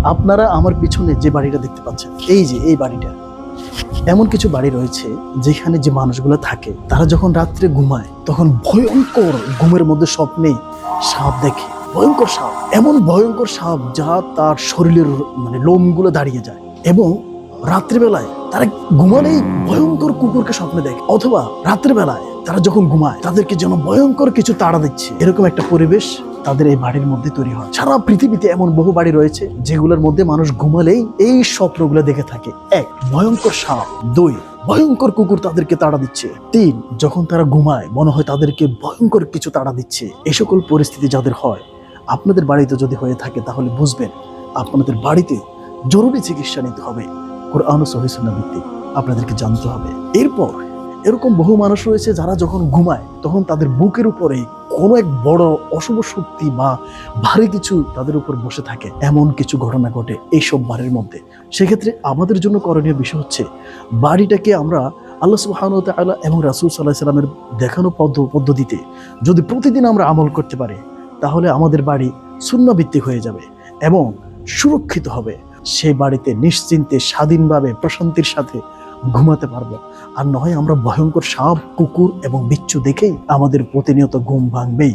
আপনারা আমার পিছনে যে বাড়িটা দেখতে পাচ্ছেন, এই যে এই বাড়িটা, এমন কিছু বাড়ি রয়েছে যেখানে যে মানুষগুলো থাকে তারা যখন রাত্রে ঘুমায় তখন ভয়ঙ্কর ঘুমের মধ্যে স্বপ্নে সাপ দেখে। ভয়ঙ্কর সাপ, এমন ভয়ঙ্কর সাপ যা তার শরীরের লোমগুলো দাঁড়িয়ে যায়। এবং রাত্রিবেলায় তারা ঘুমালেই ভয়ঙ্কর কুকুরকে স্বপ্নে দেখে, অথবা রাত্রিবেলায় তারা যখন ঘুমায় তাদেরকে যেন ভয়ঙ্কর কিছু তাড়া দিচ্ছে, এরকম একটা পরিবেশ তাদের এই বাড়ির মধ্যে তৈরি হয়। সারা পৃথিবীতে এমন বহু বাড়ি রয়েছে যেগুলোর মধ্যে মানুষ ঘুমালেই এই স্বপ্নগুলো দেখে থাকে। এক, ভয়ঙ্কর সাপ। দুই, ভয়ঙ্কর কুকুর তাদেরকে তাড়া দিচ্ছে। তিন, যখন তারা ঘুমায় মনে হয় তাদেরকে ভয়ঙ্কর কিছু তাড়া দিচ্ছে। এই সকল পরিস্থিতি যাদের হয়, আপনাদের বাড়িতে যদি হয়ে থাকে তাহলে বুঝবেন আপনাদের বাড়িতে জরুরি চিকিৎসা নিতে হবে, কোরআন ও সহিহ সুন্নাহ ভিত্তিক আপনাদেরকে জানতে হবে। এরপর এরকম বহু মানুষ রয়েছে যারা যখন ঘুমায় তখন তাদের বুকের উপরে কোনো এক বড় অশুভ শক্তি বা ভারী কিছু তাদের উপর বসে থাকে, এমন কিছু ঘটনা ঘটে এইসব বাড়ির মধ্যে। সেক্ষেত্রে আমাদের জন্য করণীয় বিষয় হচ্ছে বাড়িটাকে আমরা আল্লাহ সুবহানাহু ওয়া তাআলা এবং রাসূল সাল্লাল্লাহু আলাইহি সাল্লামের দেখানো পদ্ধতিতে যদি প্রতিদিন আমরা আমল করতে পারি তাহলে আমাদের বাড়ি সুন্নাহ ভিত্তিক হয়ে যাবে এবং সুরক্ষিত হবে। সেই বাড়িতে নিশ্চিন্তে স্বাধীনভাবে প্রশান্তির সাথে ঘুমাতে পারবো। আর নয় আমরা ভয়ঙ্কর সাপ, কুকুর এবং বিচ্ছু দেখেই আমাদের প্রতিনিয়ত ঘুম ভাঙবেই।